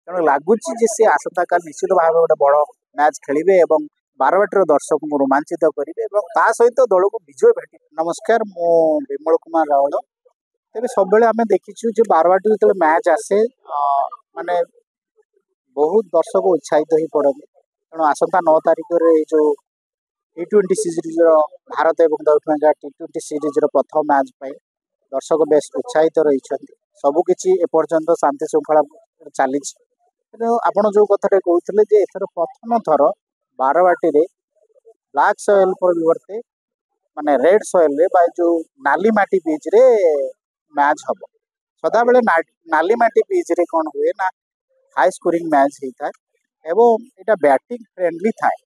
तेणु लगुच आसंता काल निश्चित भाव गोटे बड़ मैच खेलिबे एवं बारवाटी दर्शक को रोमांचित करेंगे सहित दल को विजय भेट। नमस्कार मु विमल कुमार रावल। तेज सब आम देखीचु जो बारवाटी जो मैच आसे माने बहुत दर्शक उत्साहित हो पड़ती तेणु आसंता 9 तारिख में जो T20 सीरीज भारत और दक्षिण अफ्रीका T20 सीरीज प्रथम मैच दर्शक बेस उत्साहित रही सबकि एपर्यंत शांति श्रृंखला चली। आपड़ जो कथा कहते एथर प्रथम थर बारवाटी ब्लैक सॉइल परिवर्ते माने रेड सॉइल रे जो नाली माटी बीच रे मैच हम सदा बेले नाली माटी बीच रे कौन हुए ना हाई स्कोरिंग मैच होता है एवं यहाँ बैटिंग फ्रेंडली थाए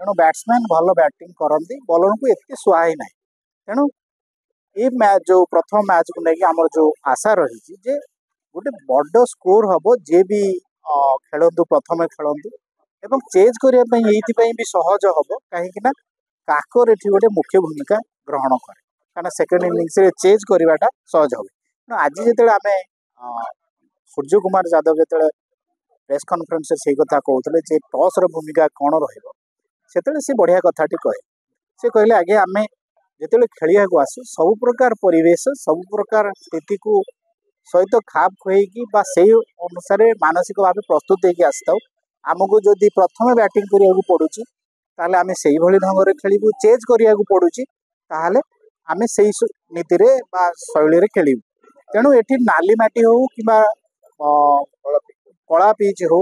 तेणु बैट्समैन भल बैटिंग करती बॉलर को एत सुहाई ना तेणु ये मैच जो प्रथम मैच को लेकिन आमर जो आशा रही जे गोटे बड़ स्कोर हम जे भी खेलतु प्रथम खेलतु एवं चेज करने भी सहज हम कहीं काकर ये गोटे मुख्य भूमिका ग्रहण करे क्या सेकेंड इनिंग्स चेज करवाटा सहज हम। आज जो आम सूर्य कुमार यादव जो प्रेस कॉन्फ्रेंस से कथा कहते टॉस भूमिका कौन रे बढ़िया कथाटी कहे से कहले आगे आम जो खेलिया को आसू सब प्रकार परिवेश सब प्रकार स्थिति को सहित खाप खुएकी से अनुसार मानसिक भाव प्रस्तुत होगी आसता आमको जदि प्रथम बैटिंग करने पड़ुची ताले आम से ढंग से खेलू चेज करने पड़ुची ताहले आम से नीति शैली खेलू तेणु ये नाली माटी हो कि कला पिच हो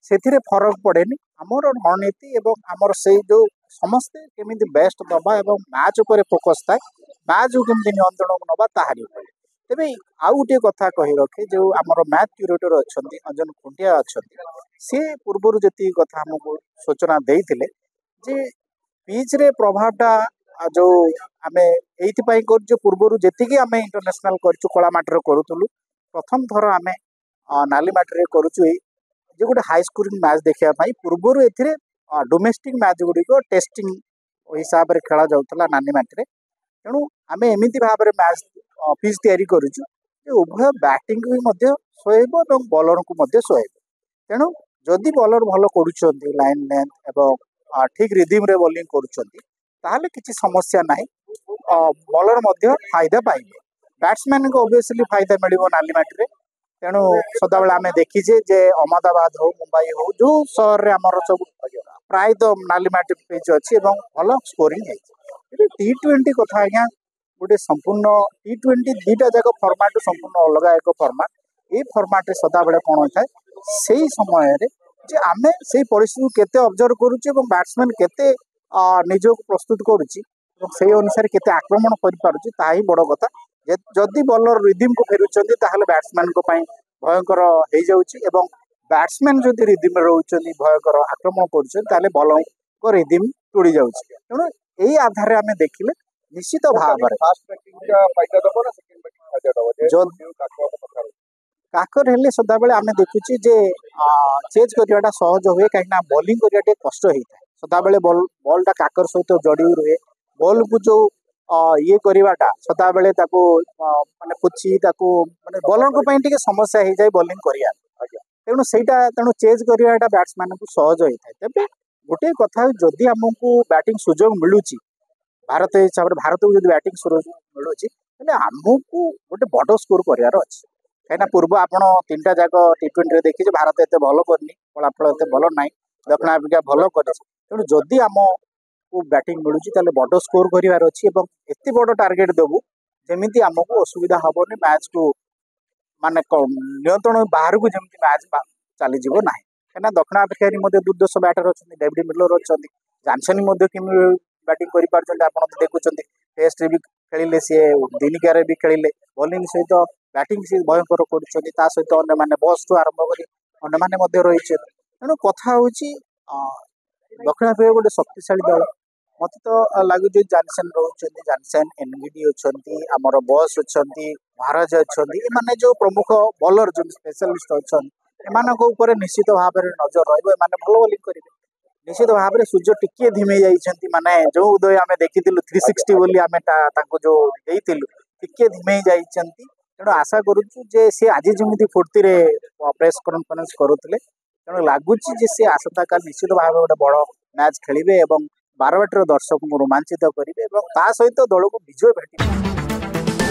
से फरक पड़ेनी आमर रणनीति एवं आमर से जो समस्ते केमी बेस्ट दबा एवं मैच उपर फोकस थाए मैच को केमी नियंत्रण नवा ताहारी उपर। तेबे आउ गोटे कथा कही रखे जो आमर मैच क्यूरेटर अच्छा अंजन खुंटिया अच्छा सी पूर्वर जी कथा आमको सूचना देते जे पिच रे प्रभावटा जो आम ये पूर्वर जी आम इंटरनेशनल करूँ कला माटर करूँ प्रथम थर आम नाली माटी करूँ जो गोटे हाई स्कोरिंग मैच देखापी पूर्वर ए डोमेस्टिक मैच गुड़िक टेस्टिंग हिसाब से खेला जाऊला नानी माटी तेणु आम एमती भाव में मैच पिच तैयारी करुचु उभय बैटिंग भी सुहेब और बॉलर को सुहेब तेणु जदि बॉलर भल कर लाइन लेंथ एवं ठीक रिदिम रे बॉलिंग करुँच किसी समस्या ना बॉलर फायदा पाइबे बैट्समैन को ओबियसली फायदा मिल नाली माटी तेणु सदा बेले आम देखीचे जे अहमदाबाद हो मुंबई हो जो सहर में आमर सब प्राय तो नाली माटी पिच अच्छी भल स्कोरिंग T20 कथा आज्ञा गोटे संपूर्ण T20 दुईटा जाक फर्माट संपूर्ण अलग एक फर्माट ये फर्माट सदा बेले कौन होता है से समय जे आम से परिस्थिति केते ऑब्जर्व करुचे बैट्समैन केते निज को प्रस्तुत करुची से अनुसार केते आक्रमण कर पारुची ता ही बड़ कथा जदि बॉलर रिदिम को फेरुचंदी ताहले बैट्समैन को पई भयंकर हो जाउची एवं बैट्समैन जदि रिदिम रोचंदी भयंकर आक्रमण करुचंदी ताहले बॉलर को रिदिम टूटी जाउची तेणु यही आधार आम देखिले निश्चित भाव काकर हेले सदा बेले आम देखुची जे चेज करवाटा सहज हुए कहीं बॉलिंग करवा कष्ट होता है सदा बेले बॉलटा काकर सहित जोड़ी रुहे बॉल को जो ये करवाटा सदा बेले माने पुछि माने बॉलर को टे समस्या हो जाए बॉलिंग करिया तेणु सेटा तेणु चेज करवाटा बैट्समैन को सहज होता है तेज गोटे कथा जदि आमको बैटिंग सुजोग मिलूची भारत हिसाब से भारत को जो बैटिंग सुजोग मिलूची आमको गोटे बड़ स्कोर करार अच्छे कहीं पूर्व आप 3टा जाक T20 देखिए भारत एत भल करनी फलाफल एत भल ना दक्षिण आफ्रिका भल कर तेणु जदि आम को बैटिंग मिलूँ बड़ स्कोर करार अच्छी एत बड़ टार्गेट देवु जमी आमको असुविधा हेनी मैच को माने नियंत्रण बाहर को जमी मैच चलीज ना कहीं दक्षिण आफ्रिका दुर्दश बैटर अच्छा डेविड मिलर अच्छा जानसन बैटिंग कर देखुं टेस्ट भी खेलिले सी दिनिकिया भी खेलिले बॉलिंग सहित बैटिंग सी भयंकर कर सहित अन्य बस ठू आरंभ कर अन्य रही तेणु कथा हूँ दक्षिण आफ्रिका गोटे शक्तिशाली दल मत तो लगुच जानसन रोचंदी जानसन एनगिडी अच्छा आमर बस अच्छा महाराज अच्छा ये जो प्रमुख बॉलर जो स्पेशलिस्ट अच्छा एम निश्चित भाव में नजर रही भल बॉलिंग करेंगे निश्चित भाव में सूर्य टिके धीमे जाइए माने जो उदय आम देखी 360 बोली आम जो टिके धीमे जाइए तेणु आशा करुचु जे सी आज जमी फुर्ती प्रेस कॉन्फ्रेंस करुले तेणु लगुच सी आसंता काल निश्चित भाव गोटे बड़ मैच खेलिबे एवं बारवाटी दर्शक को रोमांचित करेंगे सहित दल को विजय भेटी।